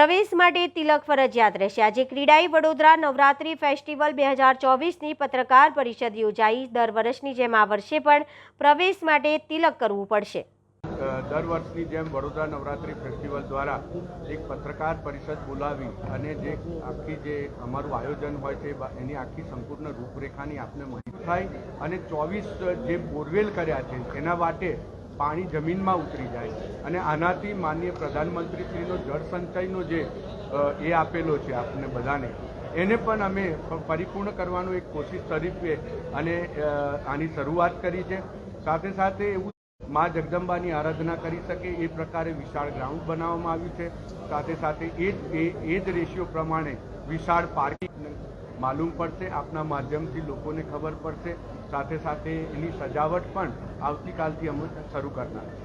પ્રવેશ માટે તિલક ફરજિયાત રહેશે। આજે ક્રીડાઈ વડોદરા નવરાત્રી ફેસ્ટિવલ 2024ની પત્રકાર પરિષદ યોજાઈ। દર વર્ષની જેમ આ વર્ષે પણ પ્રવેશ માટે તિલક કરવું પડશે। દર વર્ષની જેમ વડોદરા નવરાત્રી ફેસ્ટિવલ દ્વારા એક પત્રકાર પરિષદ બોલાવી અને જે આખી જે અમારું આયોજન હોય છે એની આખી સંપૂર્ણ રૂપરેખાની આપને માહિતી થાય અને 24 જે બોરવેલ કર્યા છે એના માટે પાણી જમીનમાં ઉતરી જાય અને આનાથી માનનીય પ્રધાનમંત્રીશ્રીનો જળ સંચયનો જે એ આપેલો છે આપને બધાને એને પણ અમે પરિપૂર્ણ કરવાનો એક કોશિશ તરીકે અને આની શરૂઆત કરી છે। સાથે સાથે એવું માં જગદંબાની આરાધના કરી શકે એ પ્રકારે વિશાળ ગ્રાઉન્ડ બનાવવામાં આવ્યું છે। સાથે સાથે એ જ રેશિયો પ્રમાણે વિશાળ પાર્કિંગ માલુમ પડશે, આપના માધ્યમથી લોકોને ખબર પડશે। સાથે સાથે એની સજાવટ પણ આવતીકાલથી અમે શરૂ કરનાર છે।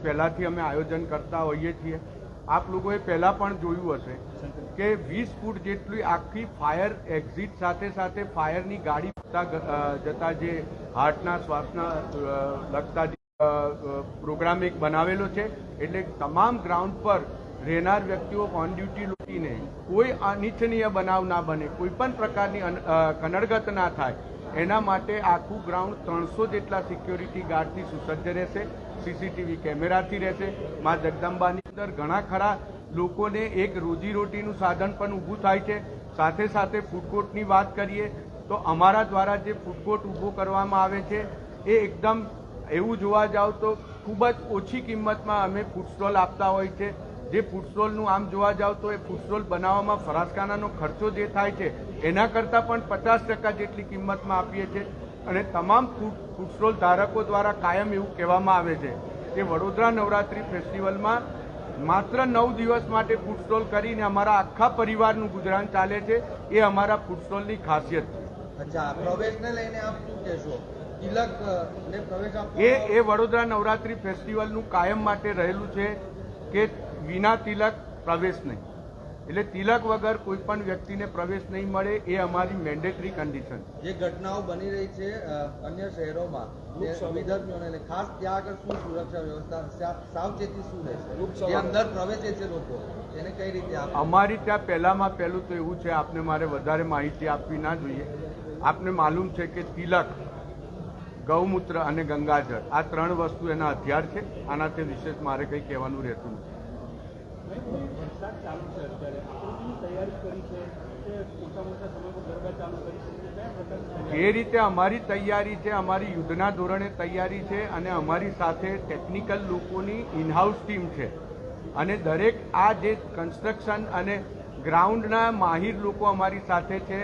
પહેલાથી અમે આયોજન કરતા હોઈએ છીએ। આપ લોકોએ પહેલાં પણ જોયું હશે કે 20 ફૂટ જેટલી આખી ફાયર એક્ઝિટ સાથે સાથે ફાયરની ગાડી જતા જે હાર્ટના શ્વાસના લગતા પ્રોગ્રામ એક બનાવેલો છે। એટલે તમામ ગ્રાઉન્ડ પર રહેનાર વ્યક્તિઓ ઓન ડ્યુટી લૂટીને કોઈ અનિચ્છનીય બનાવ ના બને, કોઈ પણ પ્રકારની કનડગત ના થાય એના માટે આખું ગ્રાઉન્ડ 300 જેટલા સિક્યોરિટી ગાર્ડથી સુસજ્જ રહેશે। સીસીટીવી કેમેરાથી રહેશે। માં જગદંબાની અંદર ઘણા ખરા લોકોને એક રોજીરોટીનું સાધન પણ ઊભું થાય છે। સાથે સાથે ફૂડકોર્ટની વાત કરીએ તો અમારા દ્વારા જે ફૂડકોર્ટ ઊભો કરવામાં આવે છે એ એકદમ એવું જોવા જાવ તો ખૂબ જ ઓછી કિંમતમાં અમે ફૂડ સ્ટોલ આપતા હોય છે। જે ફૂડ સ્ટોલનું આમ જોવા જાવ તો એ ફૂડ સ્ટોલ બનાવવામાં ફરાસખાનાનો ખર્ચો જે થાય છે એના કરતાં પણ 50% જેટલી કિંમતમાં આપીએ છીએ। અને તમામ ફૂડ સ્ટોલ ધારકો દ્વારા કાયમ એવું કહેવામાં આવે છે કે વડોદરા નવરાત્રી ફેસ્ટિવલમાં માત્ર 9 દિવસ માટે ફૂડ સ્ટોલ કરીને અમારા આખા પરિવારનું ગુજરાન ચાલે છે। એ અમારા ફૂડ સ્ટોલની ખાસિયત છે। અચ્છા, પ્રવેશને લઈને આપ શું કહેશો? તિલક ને પ્રવેશ એ વડોદરા નવરાત્રી ફેસ્ટિવલનું કાયમ માટે રહેલું છે કે વિના તિલક પ્રવેશ નહીં, એટલે તિલક વગર કોઈ પણ વ્યક્તિને પ્રવેશ નહીં મળે એ અમારી મેન્ડેટરી કન્ડિશન। જે ઘટનાઓ બની રહી છે અન્ય શહેરોમાં વિદ્યાર્થીઓને ખાસ ત્યાં આગળ શું સુરક્ષા વ્યવસ્થા, સાવચેતી શું રહેશે? જે અંદર પ્રવેશે છે લોકો એને કઈ રીતે અમારી ત્યાં પહેલામાં પહેલું તો એવું છે, આપને મારે વધારે માહિતી આપવી ના જોઈએ। આપને માલુમ છે કે તિલક, ગૌમૂત્ર અને ગંગાજળ આ 3 વસ્તુ એના હથિયાર છે। આનાથી વિશેષ મારે કંઈ કહેવાનું રહેતું નથી। જે રીતે અમારી તૈયારી છે, અમારી યુદ્ધના ધોરણે તૈયારી છે અને અમારી સાથે ટેકનિકલ લોકોની ઇનહાઉસ ટીમ છે અને દરેક આ જે કન્સ્ટ્રક્શન અને ગ્રાઉન્ડના માહિર લોકો અમારી સાથે છે।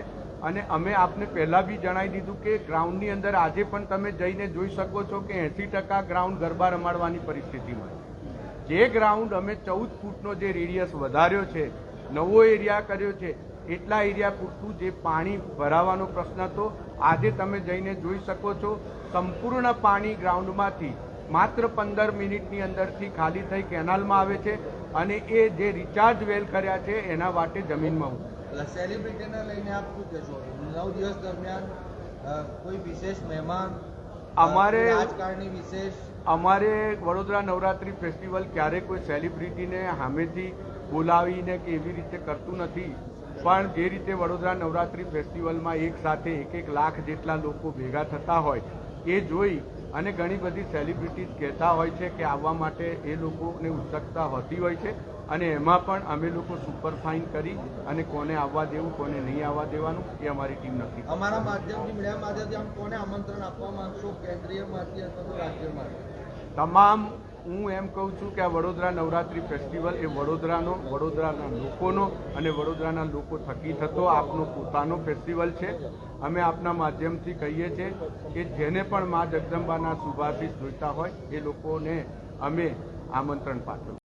અને અમે આપને પહેલાં બી જણાવી દીધું કે ગ્રાઉન્ડની અંદર આજે પણ તમે જઈને જોઈ શકો છો કે 80% ગ્રાઉન્ડ ગરબા રમાડવાની પરિસ્થિતિમાં છે। જે ગ્રાઉન્ડ અમે 14 ફૂટનો જે રેડિયસ વધાર્યો છે, નવો એરિયા કર્યો છે, એટલા એરિયા પૂરતું જે પાણી ભરાવાનો પ્રશ્ન હતો આજે તમે જઈને જોઈ શકો છો। સંપૂર્ણ પાણી ગ્રાઉન્ડમાંથી માત્ર 15 મિનિટની અંદરથી ખાલી થઈ કેનાલમાં આવે છે અને એ જે રિચાર્જ વેલ કર્યા છે એના માટે જમીનમાં સેલિબ્રિટીને લઈને આપ શું કહેશો? 9 દિવસ દરમિયાન કોઈ વિશેષ મહેમાન, અમારે રાજકારણી વિશેષ અમારે વડોદરા નવરાત્રી ફેસ્ટિવલ ક્યારે કોઈ સેલિબ્રિટીને સામેથી બોલાવીને કે એવી રીતે કરતું નથી। પણ જે રીતે વડોદરા નવરાત્રી ફેસ્ટિવલમાં એક સાથે 1 લાખ જેટલા લોકો ભેગા થતા હોય એ જોઈ અને ઘણી બધી સેલિબ્રિટીઝ કહેતા હોય છે કે આવવા માટે એ લોકોને ઉત્સુકતા હોતી હોય છે અને એમાં પણ અમે લોકો સુપરફાઇન કરી અને કોને આવવા દેવું, કોને નહીં આવવા દેવાનું એ અમારી ટીમ નક્કી। અમારા માધ્યમથી, મીડિયા માધ્યમથી આમ કોને આમંત્રણ આપવા માંગશો, કેન્દ્રીયમાંથી અથવા તો રાજ્યમાંથી? તમામ હું એમ કહું છું કે આ વડોદરા નવરાત્રી ફેસ્ટિવલ એ વડોદરાના લોકોનો અને વડોદરાના લોકો થકી થતો આપનો પોતાનો ફેસ્ટિવલ છે। અમે આપના માધ્યમથી કહીએ છીએ કે જેને પણ મા જગદંબાના શુભાશીષ જોઈતા હોય એ લોકોને અમે આમંત્રણ પાઠવીએ।